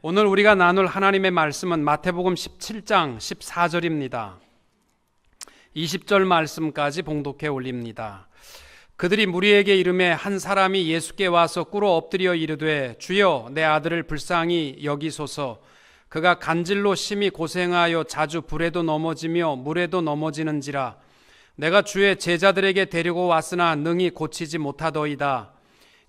오늘 우리가 나눌 하나님의 말씀은 마태복음 17장 14절입니다. 20절 말씀까지 봉독해 올립니다. 그들이 무리에게 이르매 한 사람이 예수께 와서 꿇어 엎드려 이르되 주여 내 아들을 불쌍히 여기소서. 그가 간질로 심히 고생하여 자주 불에도 넘어지며 물에도 넘어지는지라. 내가 주의 제자들에게 데리고 왔으나 능히 고치지 못하더이다.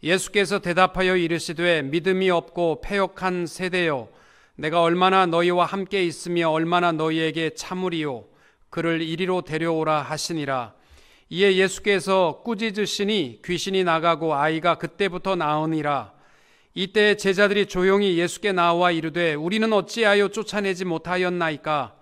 예수께서 대답하여 이르시되 믿음이 없고 패역한 세대여, 내가 얼마나 너희와 함께 있으며 얼마나 너희에게 참으리요. 그를 이리로 데려오라 하시니라. 이에 예수께서 꾸짖으시니 귀신이 나가고 아이가 그때부터 나으니라. 이때 제자들이 조용히 예수께 나와 이르되 우리는 어찌하여 쫓아내지 못하였나이까.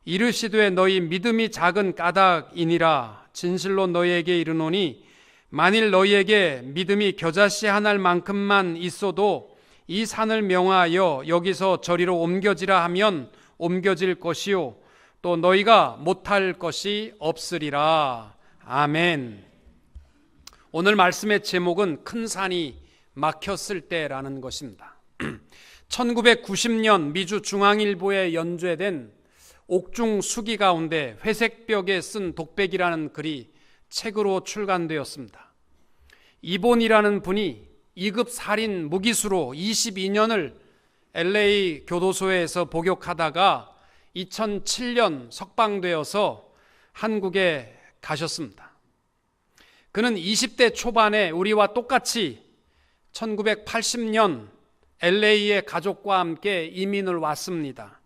이르시되 너희 믿음이 작은 까닭이니라. 진실로 너희에게 이르노니 만일 너희에게 믿음이 겨자씨 한 알만큼만 있어도 이 산을 명하여 여기서 저리로 옮겨지라 하면 옮겨질 것이요 또 너희가 못할 것이 없으리라. 아멘. 오늘 말씀의 제목은 큰 산이 막혔을 때라는 것입니다. 1990년 미주 중앙일보에 연재된 옥중 수기 가운데 회색벽에 쓴 독백이라는 글이 책으로 출간되었습니다. 이본이라는 분이 2급 살인 무기수로 22년을 LA 교도소에서 복역하다가 2007년 석방되어서 한국에 가셨습니다. 그는 20대 초반에 우리와 똑같이 1980년 LA의 가족과 함께 이민을 왔습니다.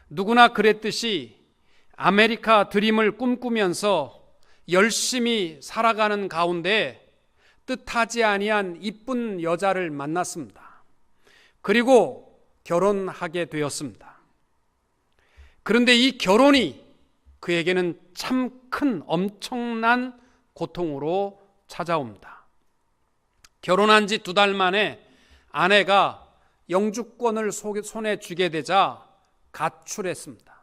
누구나 그랬듯이 아메리카 드림을 꿈꾸면서 열심히 살아가는 가운데 뜻하지 아니한 이쁜 여자를 만났습니다. 그리고 결혼하게 되었습니다. 그런데 이 결혼이 그에게는 참 큰 엄청난 고통으로 찾아옵니다. 결혼한 지 2달 만에 아내가 영주권을 손에 쥐게 되자 가출했습니다.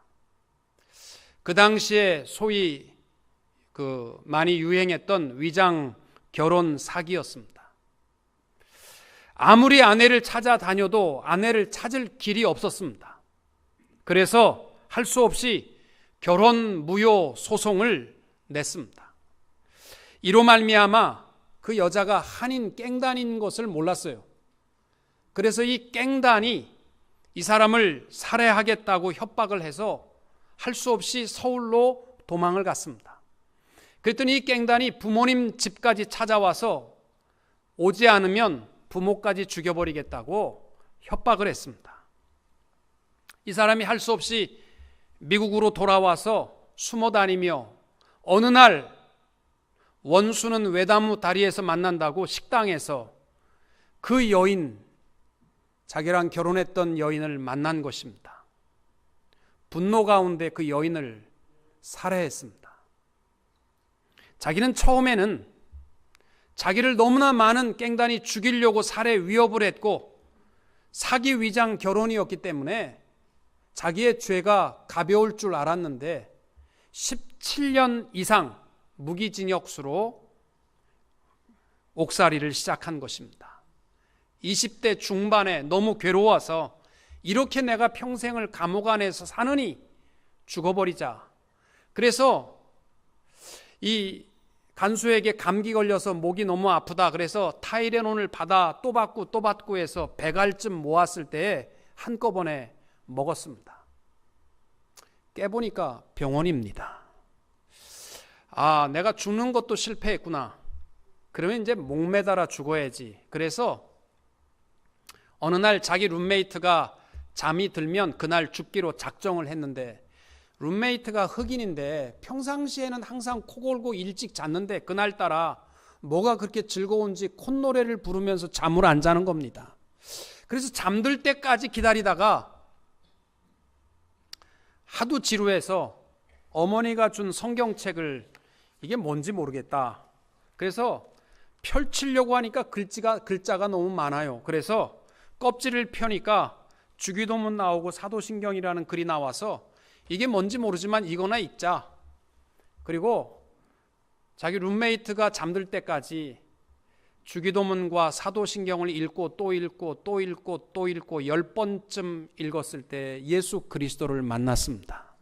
그 당시에 소위 많이 유행했던 위장 결혼 사기였습니다. 아무리 아내를 찾아다녀도 아내를 찾을 길이 없었습니다. 그래서 할 수 없이 결혼 무효 소송을 냈습니다. 이로 말미암아 그 여자가 한인 갱단인 것을 몰랐어요. 그래서 이 갱단이 이 사람을 살해하겠다고 협박을 해서 할 수 없이 서울로 도망을 갔습니다. 그랬더니 이 갱단이 부모님 집까지 찾아와서 오지 않으면 부모까지 죽여버리겠다고 협박을 했습니다. 이 사람이 할 수 없이 미국으로 돌아와서 숨어 다니며 어느 날 원수는 외나무 다리에서 만난다고 식당에서 그 여인, 자기랑 결혼했던 여인을 만난 것입니다. 분노 가운데 그 여인을 살해했습니다. 자기는 처음에는 자기를 너무나 많은 갱단이 죽이려고 살해 위협을 했고 사기 위장 결혼이었기 때문에 자기의 죄가 가벼울 줄 알았는데 17년 이상 무기징역수로 옥살이를 시작한 것입니다. 20대 중반에 너무 괴로워서 이렇게 내가 평생을 감옥 안에서 사느니 죽어버리자. 그래서 이 간수에게 감기 걸려서 목이 너무 아프다. 그래서 타이레놀을 받아 또 받고 해서 100알쯤 모았을 때에 한꺼번에 먹었습니다. 깨보니까 병원입니다. 아, 내가 죽는 것도 실패했구나. 그러면 이제 목매달아 죽어야지. 그래서 어느 날 자기 룸메이트가 잠이 들면 그날 죽기로 작정을 했는데 룸메이트가 흑인인데 평상시에는 항상 코 골고 일찍 잤는데 그날따라 뭐가 그렇게 즐거운지 콧노래를 부르면서 잠을 안 자는 겁니다. 그래서 잠들 때까지 기다리다가 하도 지루해서 어머니가 준 성경책을 이게 뭔지 모르겠다. 그래서 펼치려고 하니까 글자가 너무 많아요. 그래서 껍질을 펴니까 주기도문 나오고 사도신경이라는 글이 나와서 이게 뭔지 모르지만 이거나 읽자. 그리고 자기 룸메이트가 잠들 때까지 주기도문과 사도신경을 읽고 또 읽고 또 읽고 또 읽고 10번쯤 읽었을 때 예수 그리스도를 만났습니다.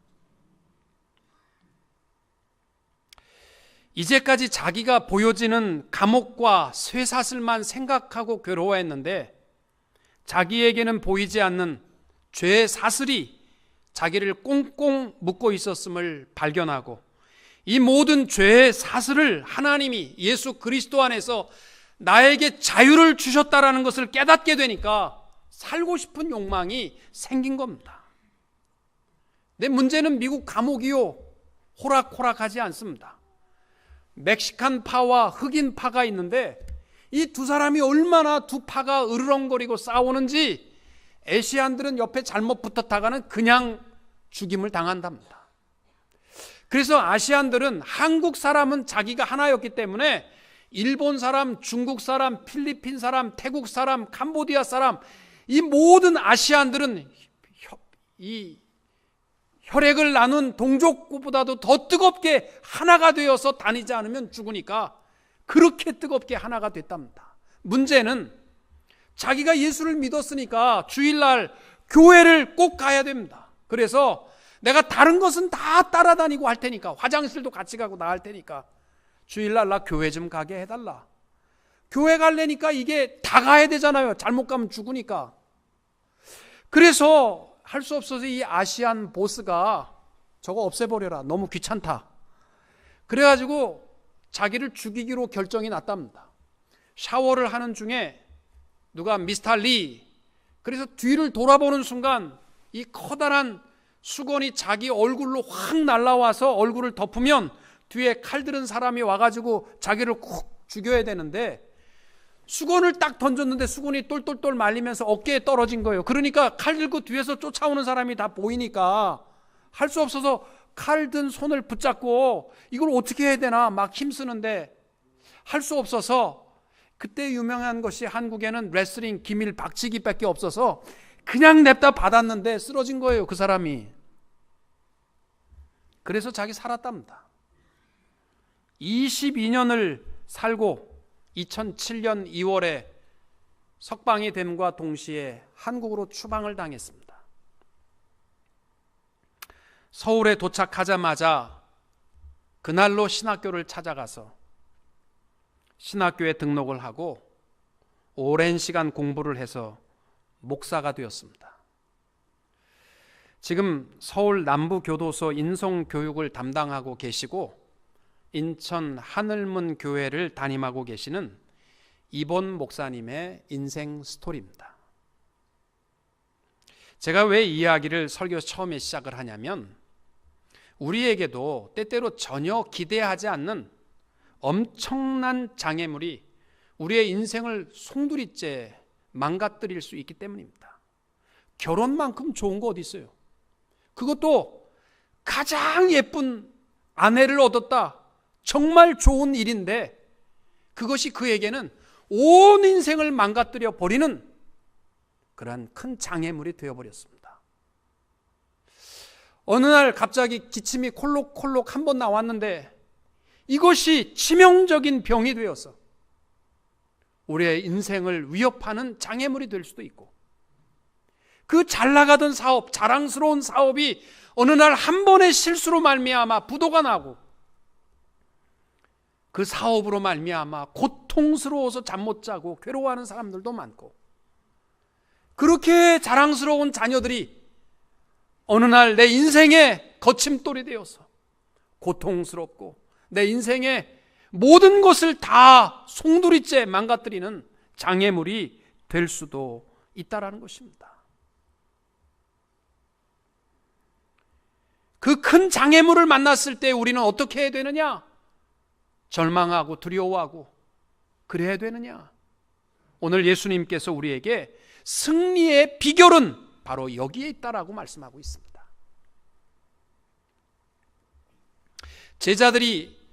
이제까지 자기가 보여지는 감옥과 쇠사슬만 생각하고 괴로워했는데 자기에게는 보이지 않는 죄의 사슬이 자기를 꽁꽁 묶고 있었음을 발견하고 이 모든 죄의 사슬을 하나님이 예수 그리스도 안에서 나에게 자유를 주셨다라는 것을 깨닫게 되니까 살고 싶은 욕망이 생긴 겁니다. 내 문제는 미국 감옥이요, 호락호락하지 않습니다. 멕시칸 파와 흑인 파가 있는데 이 두 사람이 얼마나 두 파가 으르렁거리고 싸우는지 아시안들은 옆에 잘못 붙었다가는 그냥 죽임을 당한답니다. 그래서 아시안들은 한국 사람은 자기가 하나였기 때문에 일본 사람, 중국 사람, 필리핀 사람, 태국 사람, 캄보디아 사람, 이 모든 아시안들은 이 혈액을 나눈 동족보다도 더 뜨겁게 하나가 되어서 다니지 않으면 죽으니까 그렇게 뜨겁게 하나가 됐답니다. 문제는 자기가 예수를 믿었으니까 주일날 교회를 꼭 가야 됩니다. 그래서 내가 다른 것은 다 따라다니고 할 테니까, 화장실도 같이 가고 나 할 테니까 주일날 나 교회 좀 가게 해달라. 교회 가려니까 이게 다 가야 되잖아요. 잘못 가면 죽으니까. 그래서 할 수 없어서 이 아시안 보스가 저거 없애버려라, 너무 귀찮다. 그래가지고 자기를 죽이기로 결정이 났답니다. 샤워를 하는 중에 누가 미스터 리, 그래서 뒤를 돌아보는 순간 이 커다란 수건이 자기 얼굴로 확 날아와서 얼굴을 덮으면 뒤에 칼 들은 사람이 와가지고 자기를 쿡 죽여야 되는데 수건을 딱 던졌는데 수건이 똘똘똘 말리면서 어깨에 떨어진 거예요. 그러니까 칼 들고 뒤에서 쫓아오는 사람이 다 보이니까 할 수 없어서 칼 든 손을 붙잡고 이걸 어떻게 해야 되나 막 힘쓰는데 할 수 없어서, 그때 유명한 것이 한국에는 레슬링 기밀 박치기밖에 없어서 그냥 냅다 받았는데 쓰러진 거예요, 그 사람이. 그래서 자기 살았답니다. 22년을 살고 2007년 2월에 석방이 됨과 동시에 한국으로 추방을 당했습니다. 서울에 도착하자마자 그날로 신학교를 찾아가서 신학교에 등록을 하고 오랜 시간 공부를 해서 목사가 되었습니다. 지금 서울 남부교도소 인성교육을 담당하고 계시고 인천 하늘문 교회를 담임하고 계시는 이본 목사님의 인생 스토리입니다. 제가 왜 이 이야기를 설교 처음에 시작을 하냐면 우리에게도 때때로 전혀 기대하지 않는 엄청난 장애물이 우리의 인생을 송두리째 망가뜨릴 수 있기 때문입니다. 결혼만큼 좋은 거 어디 있어요? 그것도 가장 예쁜 아내를 얻었다. 정말 좋은 일인데 그것이 그에게는 온 인생을 망가뜨려 버리는 그러한 큰 장애물이 되어버렸습니다. 어느 날 갑자기 기침이 콜록콜록 한 번 나왔는데 이것이 치명적인 병이 되어서 우리의 인생을 위협하는 장애물이 될 수도 있고, 그 잘 나가던 사업, 자랑스러운 사업이 어느 날 한 번의 실수로 말미암아 부도가 나고 그 사업으로 말미암아 고통스러워서 잠 못 자고 괴로워하는 사람들도 많고, 그렇게 자랑스러운 자녀들이 어느 날 내 인생의 거침돌이 되어서 고통스럽고 내 인생의 모든 것을 다 송두리째 망가뜨리는 장애물이 될 수도 있다라는 것입니다. 그 큰 장애물을 만났을 때 우리는 어떻게 해야 되느냐? 절망하고 두려워하고 그래야 되느냐? 오늘 예수님께서 우리에게 승리의 비결은 바로 여기에 있다라고 말씀하고 있습니다. 제자들이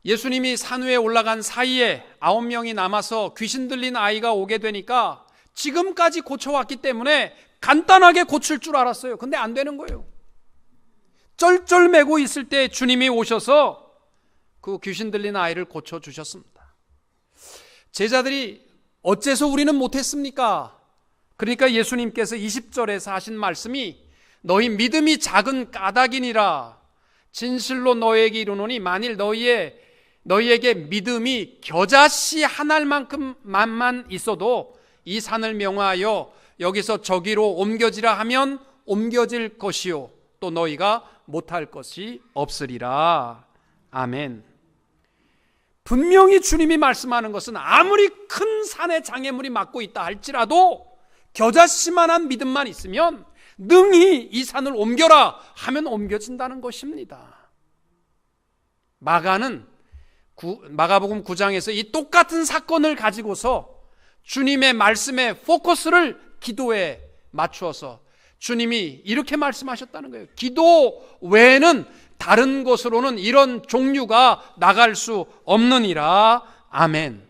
예수님이 산 위에 올라간 사이에 9명이 남아서 귀신 들린 아이가 오게 되니까 지금까지 고쳐왔기 때문에 간단하게 고칠 줄 알았어요. 근데 안 되는 거예요. 쩔쩔매고 있을 때 주님이 오셔서 그 귀신 들린 아이를 고쳐주셨습니다. 제자들이 어째서 우리는 못했습니까? 그러니까 예수님께서 20절에서 하신 말씀이 너희 믿음이 작은 까닭이니라. 진실로 너희에게 이르노니 만일 너희에게 믿음이 겨자씨 한 알만큼만 있어도 이 산을 명하여 여기서 저기로 옮겨지라 하면 옮겨질 것이요 또 너희가 못할 것이 없으리라. 아멘. 분명히 주님이 말씀하는 것은 아무리 큰 산에 장애물이 막고 있다 할지라도 겨자씨만한 믿음만 있으면 능히 이 산을 옮겨라 하면 옮겨진다는 것입니다. 마가복음 9장에서 이 똑같은 사건을 가지고서 주님의 말씀의 포커스를 기도에 맞추어서 주님이 이렇게 말씀하셨다는 거예요. 기도 외에는 다른 곳으로는 이런 종류가 나갈 수 없느니라. 아멘.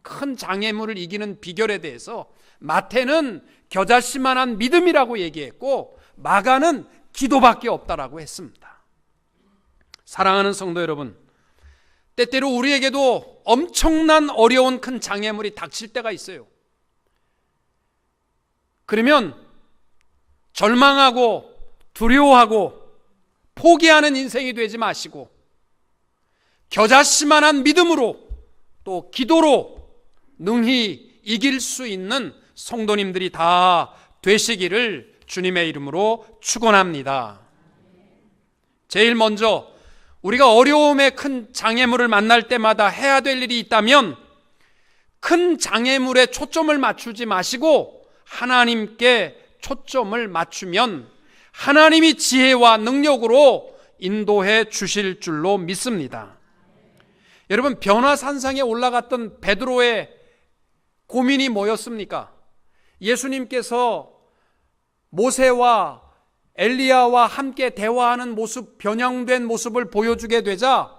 큰 장애물을 이기는 비결에 대해서 마태는 겨자씨만한 믿음이라고 얘기했고 마가는 기도밖에 없다라고 했습니다. 사랑하는 성도 여러분, 때때로 우리에게도 엄청난 어려운 큰 장애물이 닥칠 때가 있어요. 그러면 절망하고 두려워하고 포기하는 인생이 되지 마시고 겨자씨만한 믿음으로 또 기도로 능히 이길 수 있는 성도님들이 다 되시기를 주님의 이름으로 축원합니다. 제일 먼저 우리가 어려움의 큰 장애물을 만날 때마다 해야 될 일이 있다면 큰 장애물에 초점을 맞추지 마시고 하나님께 초점을 맞추면 하나님이 지혜와 능력으로 인도해 주실 줄로 믿습니다. 여러분, 변화산상에 올라갔던 베드로의 고민이 뭐였습니까? 예수님께서 모세와 엘리야와 함께 대화하는 모습, 변형된 모습을 보여주게 되자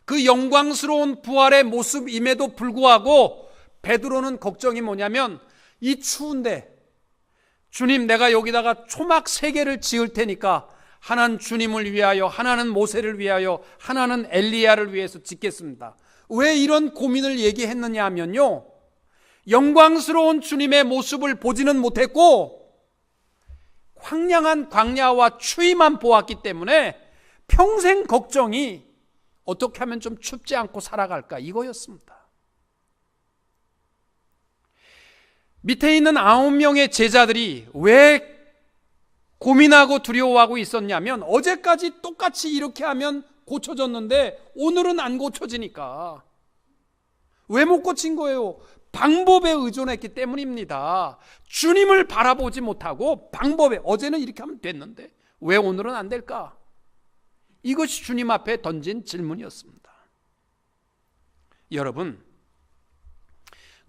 그 영광스러운 부활의 모습임에도 불구하고 베드로는 걱정이 뭐냐면 이 추운데 주님, 내가 여기다가 초막 3개를 지을 테니까 하나는 주님을 위하여, 하나는 모세를 위하여, 하나는 엘리야를 위해서 짓겠습니다. 왜 이런 고민을 얘기했느냐 하면요, 영광스러운 주님의 모습을 보지는 못했고 황량한 광야와 추위만 보았기 때문에 평생 걱정이 어떻게 하면 좀 춥지 않고 살아갈까, 이거였습니다. 밑에 있는 9명의 제자들이 왜 고민하고 두려워하고 있었냐면 어제까지 똑같이 이렇게 하면 고쳐졌는데 오늘은 안 고쳐지니까. 왜 못 고친 거예요? 방법에 의존했기 때문입니다. 주님을 바라보지 못하고 방법에, 어제는 이렇게 하면 됐는데 왜 오늘은 안 될까? 이것이 주님 앞에 던진 질문이었습니다. 여러분,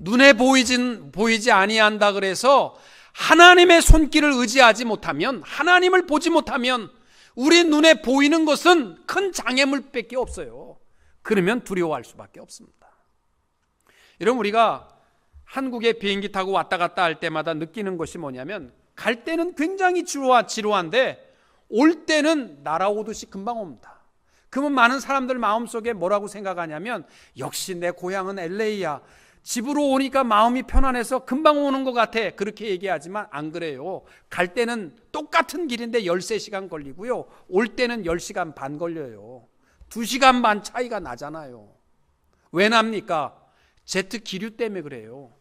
눈에 보이지 아니한다 그래서 하나님의 손길을 의지하지 못하면, 하나님을 보지 못하면 우리 눈에 보이는 것은 큰 장애물밖에 없어요. 그러면 두려워할 수밖에 없습니다. 여러분, 우리가 한국에 비행기 타고 왔다 갔다 할 때마다 느끼는 것이 뭐냐면 갈 때는 굉장히 지루한데 올 때는 날아오듯이 금방 옵니다. 그러면 많은 사람들 마음속에 뭐라고 생각하냐면 역시 내 고향은 LA야. 집으로 오니까 마음이 편안해서 금방 오는 것 같아. 그렇게 얘기하지만 안 그래요. 갈 때는 똑같은 길인데 13시간 걸리고요. 올 때는 10시간 반 걸려요. 2시간 반 차이가 나잖아요. 왜 납니까? 제트 기류 때문에 그래요.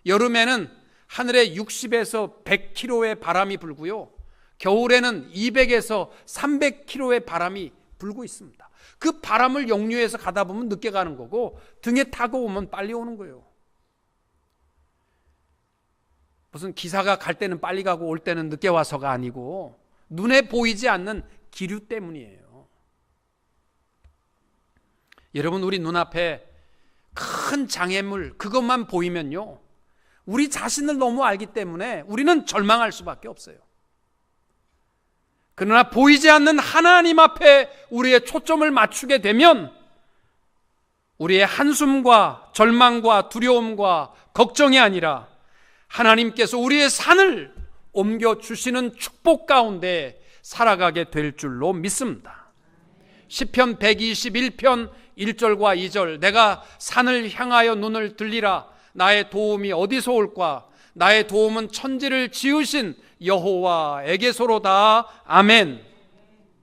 여름에는 하늘에 60에서 100km의 바람이 불고요. 겨울에는 200에서 300km의 바람이 불고 있습니다. 그 바람을 역류해서 가다 보면 늦게 가는 거고 등에 타고 오면 빨리 오는 거예요. 무슨 기사가 갈 때는 빨리 가고 올 때는 늦게 와서가 아니고 눈에 보이지 않는 기류 때문이에요. 여러분, 우리 눈앞에 큰 장애물, 그것만 보이면요, 우리 자신을 너무 알기 때문에 우리는 절망할 수밖에 없어요. 그러나 보이지 않는 하나님 앞에 우리의 초점을 맞추게 되면 우리의 한숨과 절망과 두려움과 걱정이 아니라 하나님께서 우리의 산을 옮겨주시는 축복 가운데 살아가게 될 줄로 믿습니다. 시편 121편 1절과 2절, 내가 산을 향하여 눈을 들리라. 나의 도움이 어디서 올까? 나의 도움은 천지를 지으신 여호와에게서로다. 아멘.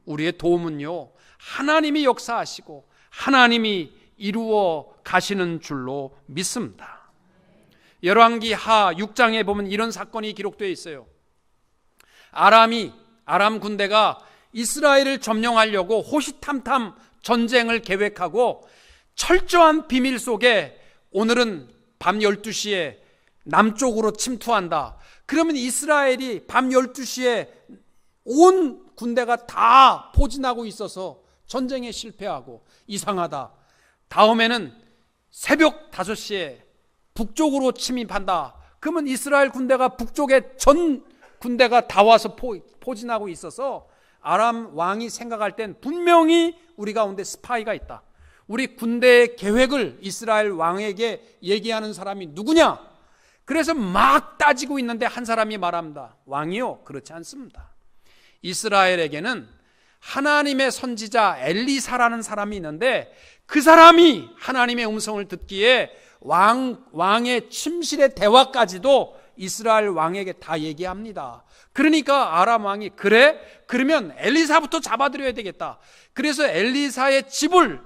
우리의 도움은요, 하나님이 역사하시고 하나님이 이루어 가시는 줄로 믿습니다. 열왕기 하 6장에 보면 이런 사건이 기록되어 있어요. 아람 군대가 이스라엘을 점령하려고 호시탐탐 전쟁을 계획하고 철저한 비밀 속에 오늘은 밤 12시에 남쪽으로 침투한다. 그러면 이스라엘이 밤 12시에 온 군대가 다 포진하고 있어서 전쟁에 실패하고 이상하다. 다음에는 새벽 5시에 북쪽으로 침입한다. 그러면 이스라엘 군대가 북쪽에 전 군대가 다 와서 포진하고 있어서 아람 왕이 생각할 땐 분명히 우리 가운데 스파이가 있다. 우리 군대의 계획을 이스라엘 왕에게 얘기하는 사람이 누구냐? 그래서 막 따지고 있는데 한 사람이 말합니다. 왕이요, 그렇지 않습니다. 이스라엘에게는 하나님의 선지자 엘리사라는 사람이 있는데 그 사람이 하나님의 음성을 듣기에 왕의 침실의 대화까지도 이스라엘 왕에게 다 얘기합니다. 그러니까 아람 왕이 그래? 그러면 엘리사부터 잡아들여야 되겠다. 그래서 엘리사의 집을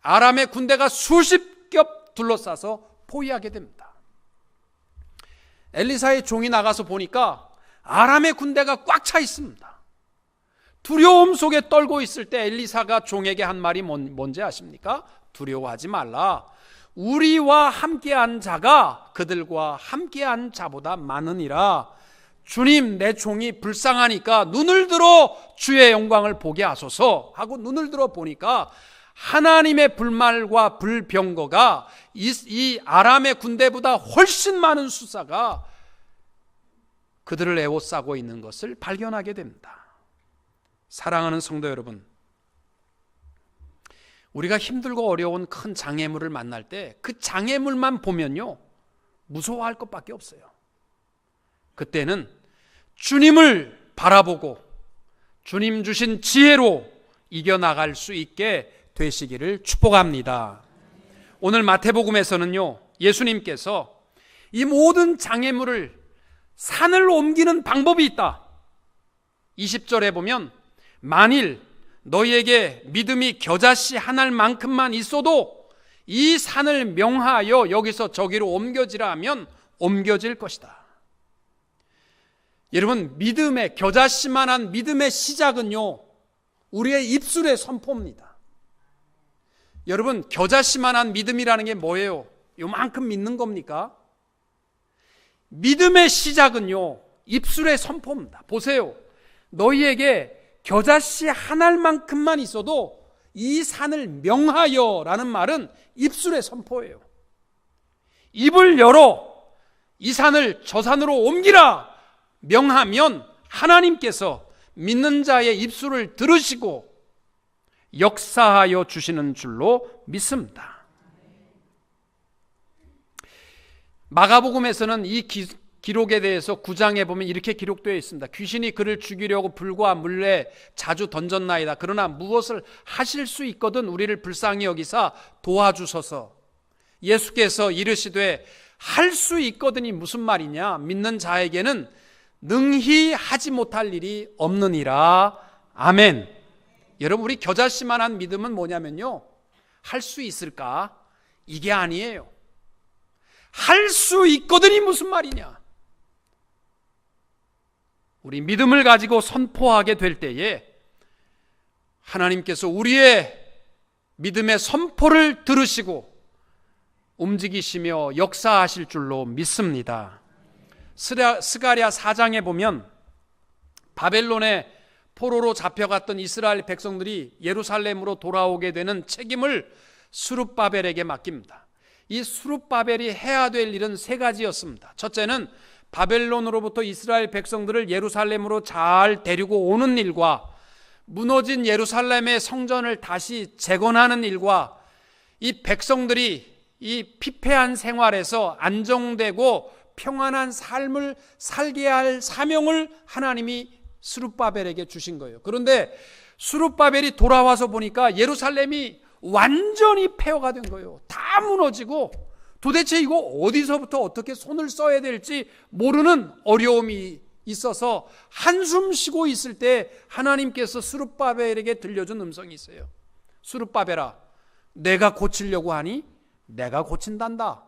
아람의 군대가 수십 겹 둘러싸서 포위하게 됩니다. 엘리사의 종이 나가서 보니까 아람의 군대가 꽉 차 있습니다. 두려움 속에 떨고 있을 때 엘리사가 종에게 한 말이 뭔지 아십니까? 두려워하지 말라. 우리와 함께한 자가 그들과 함께한 자보다 많으니라. 주님, 내 종이 불쌍하니까 눈을 들어 주의 영광을 보게 하소서 하고 눈을 들어 보니까 하나님의 불말과 불병거가 이 아람의 군대보다 훨씬 많은 수사가 그들을 에워싸고 있는 것을 발견하게 됩니다. 사랑하는 성도 여러분, 우리가 힘들고 어려운 큰 장애물을 만날 때 그 장애물만 보면요, 무서워할 것밖에 없어요. 그때는 주님을 바라보고 주님 주신 지혜로 이겨나갈 수 있게 되시기를 축복합니다. 오늘 마태복음에서는요, 예수님께서 이 모든 장애물을 산을 옮기는 방법이 있다. 20절에 보면 만일 너희에게 믿음이 겨자씨 한 알만큼만 있어도 이 산을 명하여 여기서 저기로 옮겨지라 하면 옮겨질 것이다. 여러분, 믿음의 겨자씨만한 믿음의 시작은요, 우리의 입술의 선포입니다. 여러분, 겨자씨만한 믿음이라는 게 뭐예요? 요만큼 믿는 겁니까? 믿음의 시작은요, 입술의 선포입니다. 보세요. 너희에게 겨자씨 한 알만큼만 있어도 이 산을 명하여 라는 말은 입술의 선포예요. 입을 열어 이 산을 저 산으로 옮기라 명하면 하나님께서 믿는 자의 입술을 들으시고 역사하여 주시는 줄로 믿습니다. 마가복음에서는 이 기록에 대해서 9장에 보면 이렇게 기록되어 있습니다. 귀신이 그를 죽이려고 불과 물에 자주 던졌나이다. 그러나 무엇을 하실 수 있거든 우리를 불쌍히 여기사 도와주소서. 예수께서 이르시되 할 수 있거든이 무슨 말이냐? 믿는 자에게는 능히 하지 못할 일이 없느니라. 아멘. 여러분, 우리 겨자씨만한 믿음은 뭐냐면요, 할 수 있을까? 이게 아니에요. 할 수 있거든이 무슨 말이냐? 우리 믿음을 가지고 선포하게 될 때에 하나님께서 우리의 믿음의 선포를 들으시고 움직이시며 역사하실 줄로 믿습니다. 스가랴 4장에 보면 바벨론의 포로로 잡혀갔던 이스라엘 백성들이 예루살렘으로 돌아오게 되는 책임을 스룹바벨에게 맡깁니다. 이 스룹바벨이 해야 될 일은 3가지였습니다. 첫째는 바벨론으로부터 이스라엘 백성들을 예루살렘으로 잘 데리고 오는 일과 무너진 예루살렘의 성전을 다시 재건하는 일과 이 백성들이 이 피폐한 생활에서 안정되고 평안한 삶을 살게 할 사명을 하나님이 스룹바벨에게 주신 거예요. 그런데 스룹바벨이 돌아와서 보니까 예루살렘이 완전히 폐허가 된 거예요. 다 무너지고 도대체 이거 어디서부터 어떻게 손을 써야 될지 모르는 어려움이 있어서 한숨 쉬고 있을 때 하나님께서 스룹바벨에게 들려준 음성이 있어요. 스룹바벨아, 내가 고치려고 하니 내가 고친단다.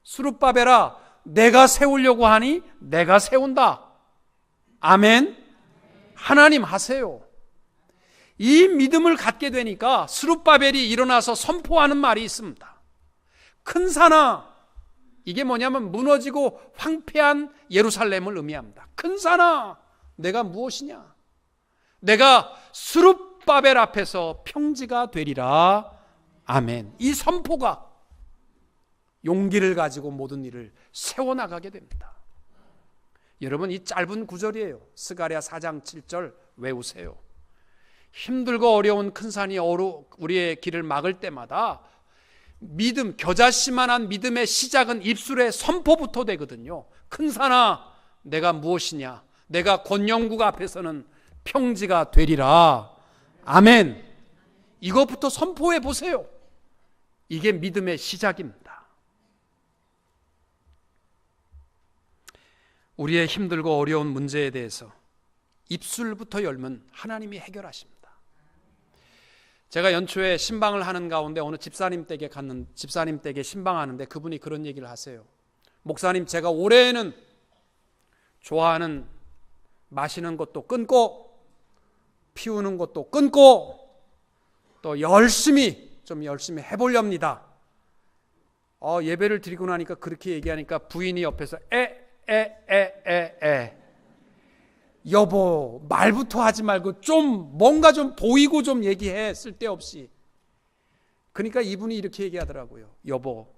스룹바벨아, 내가 세우려고 하니 내가 세운다. 아멘. 하나님 하세요. 이 믿음을 갖게 되니까 스룹바벨이 일어나서 선포하는 말이 있습니다. 큰 산아, 이게 뭐냐면 무너지고 황폐한 예루살렘을 의미합니다. 큰 산아, 내가 무엇이냐? 내가 스룹바벨 앞에서 평지가 되리라. 아멘. 이 선포가 용기를 가지고 모든 일을 세워나가게 됩니다. 여러분, 이 짧은 구절이에요. 스가랴 4장 7절 외우세요. 힘들고 어려운 큰 산이 우리의 길을 막을 때마다 믿음, 겨자씨만한 믿음의 시작은 입술의 선포부터 되거든요. 큰 산아, 내가 무엇이냐? 내가 권영국 앞에서는 평지가 되리라. 아멘. 이것부터 선포해 보세요. 이게 믿음의 시작입니다. 우리의 힘들고 어려운 문제에 대해서 입술부터 열면 하나님이 해결하십니다. 제가 연초에 신방을 하는 가운데 어느 집사님 댁에 신방하는데 그분이 그런 얘기를 하세요. 목사님, 제가 올해에는 좋아하는 마시는 것도 끊고 피우는 것도 끊고 또 열심히 해보렵니다. 예배를 드리고 나니까 그렇게 얘기하니까 부인이 옆에서 여보, 말부터 하지 말고 좀 뭔가 좀 보이고 좀 얘기해, 쓸데없이. 그러니까 이분이 이렇게 얘기하더라고요. 여보,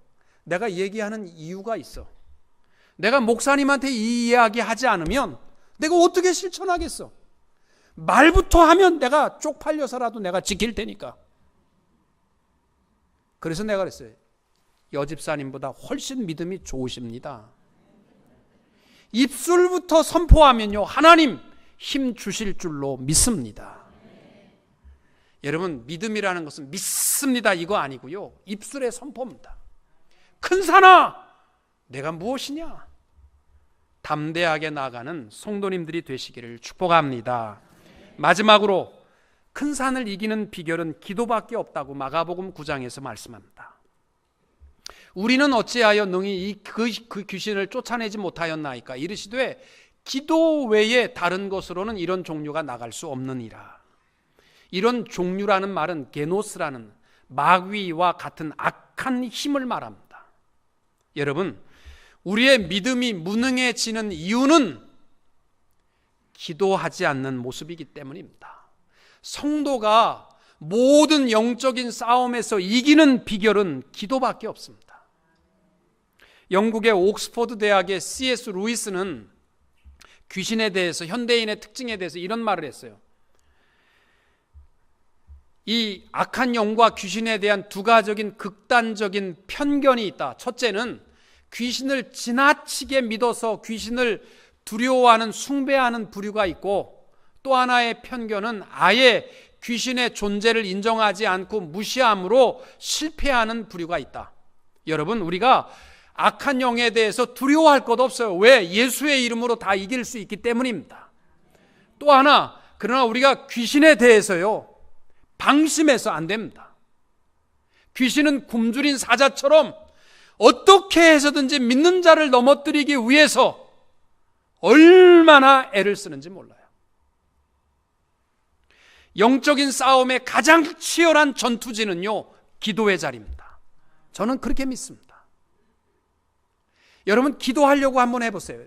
내가 얘기하는 이유가 있어. 내가 목사님한테 이 이야기 하지 않으면 내가 어떻게 실천하겠어? 말부터 하면 내가 쪽팔려서라도 내가 지킬 테니까. 그래서 내가 그랬어요. 여집사님보다 훨씬 믿음이 좋으십니다. 입술부터 선포하면요, 하나님 힘 주실 줄로 믿습니다. 여러분, 믿음이라는 것은 믿습니다 이거 아니고요, 입술의 선포입니다. 큰 산아, 내가 무엇이냐? 담대하게 나아가는 성도님들이 되시기를 축복합니다. 마지막으로 큰 산을 이기는 비결은 기도밖에 없다고 마가복음 9장에서 말씀합니다. 우리는 어찌하여 능히 그 귀신을 쫓아내지 못하였나이까? 이르시되 기도 외에 다른 것으로는 이런 종류가 나갈 수 없느니라. 이런 종류라는 말은 게노스라는 마귀와 같은 악한 힘을 말합니다. 여러분, 우리의 믿음이 무능해지는 이유는 기도하지 않는 모습이기 때문입니다. 성도가 모든 영적인 싸움에서 이기는 비결은 기도밖에 없습니다. 영국의 옥스퍼드 대학의 C.S. 루이스는 귀신에 대해서, 현대인의 특징에 대해서 이런 말을 했어요. 이 악한 영과 귀신에 대한 두 가지적인 극단적인 편견이 있다. 첫째는 귀신을 지나치게 믿어서 귀신을 두려워하는, 숭배하는 부류가 있고, 또 하나의 편견은 아예 귀신의 존재를 인정하지 않고 무시함으로 실패하는 부류가 있다. 여러분, 우리가 악한 영에 대해서 두려워할 것 없어요. 왜? 예수의 이름으로 다 이길 수 있기 때문입니다. 또 하나, 그러나 우리가 귀신에 대해서요, 방심해서 안 됩니다. 귀신은 굶주린 사자처럼 어떻게 해서든지 믿는 자를 넘어뜨리기 위해서 얼마나 애를 쓰는지 몰라요. 영적인 싸움의 가장 치열한 전투지는요, 기도의 자리입니다. 저는 그렇게 믿습니다. 여러분, 기도하려고 한번 해보세요.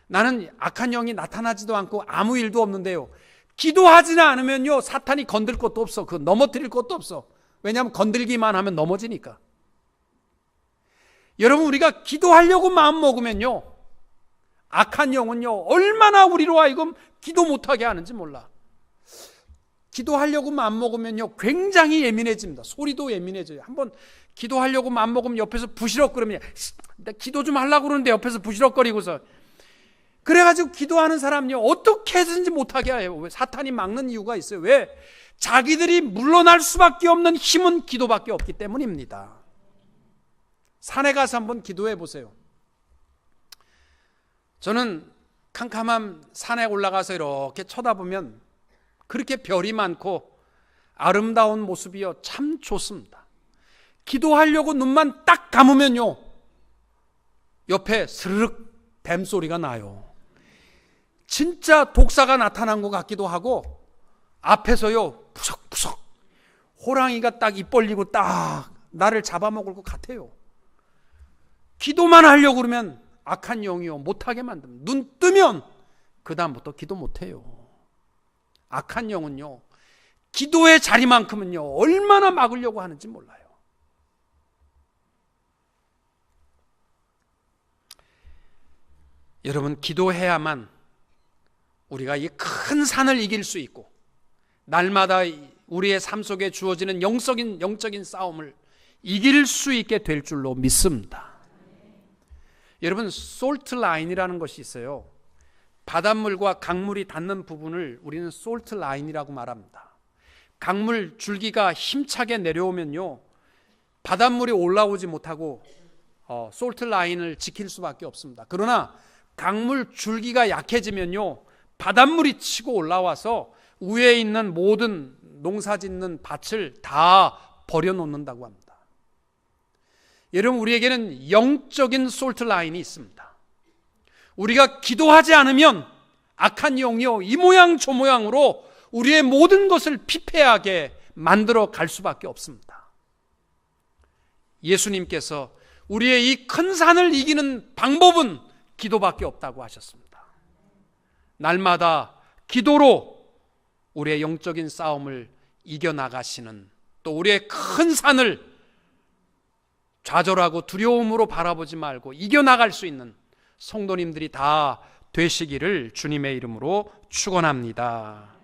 나는 악한 영이 나타나지도 않고 아무 일도 없는데요, 기도하지는 않으면요, 사탄이 건들 것도 없어. 넘어뜨릴 것도 없어. 왜냐하면 건들기만 하면 넘어지니까. 여러분, 우리가 기도하려고 마음 먹으면요, 악한 영은요, 얼마나 우리로 하여금 기도 못하게 하는지 몰라. 기도하려고 마음 먹으면요, 굉장히 예민해집니다. 소리도 예민해져요. 한번 기도하려고 마음 먹으면 옆에서 부시럭거리면, 나 기도 좀 하려고 그러는데 옆에서 부시럭거리고서 그래가지고 기도하는 사람요 어떻게 해서든지 못하게 해요. 왜? 사탄이 막는 이유가 있어요. 왜? 자기들이 물러날 수밖에 없는 힘은 기도밖에 없기 때문입니다. 산에 가서 한번 기도해 보세요. 저는 캄캄한 산에 올라가서 이렇게 쳐다보면 그렇게 별이 많고 아름다운 모습이요 참 좋습니다. 기도하려고 눈만 딱 감으면요 옆에 스르륵 뱀소리가 나요. 진짜 독사가 나타난 것 같기도 하고 앞에서요 푸석푸석 호랑이가 딱 입 벌리고 딱 나를 잡아먹을 것 같아요. 기도만 하려고 그러면 악한 영이요 못하게 만듭니다. 눈 뜨면 그 다음부터 기도 못해요. 악한 영은요 기도의 자리만큼은요 얼마나 막으려고 하는지 몰라요. 여러분, 기도해야만 우리가 이 큰 산을 이길 수 있고 날마다 우리의 삶 속에 주어지는 영적인 싸움을 이길 수 있게 될 줄로 믿습니다. 여러분, 솔트 라인이라는 것이 있어요. 바닷물과 강물이 닿는 부분을 우리는 솔트 라인이라고 말합니다. 강물 줄기가 힘차게 내려오면요 바닷물이 올라오지 못하고 솔트 라인을 지킬 수밖에 없습니다. 그러나 강물 줄기가 약해지면요 바닷물이 치고 올라와서 위에 있는 모든 농사 짓는 밭을 다 버려놓는다고 합니다. 여러분, 우리에게는 영적인 솔트 라인이 있습니다. 우리가 기도하지 않으면 악한 영이요 이 모양 저 모양으로 우리의 모든 것을 피폐하게 만들어 갈 수밖에 없습니다. 예수님께서 우리의 이 큰 산을 이기는 방법은 기도밖에 없다고 하셨습니다. 날마다 기도로 우리의 영적인 싸움을 이겨나가시는, 또 우리의 큰 산을 좌절하고 두려움으로 바라보지 말고 이겨나갈 수 있는 성도님들이 다 되시기를 주님의 이름으로 축원합니다.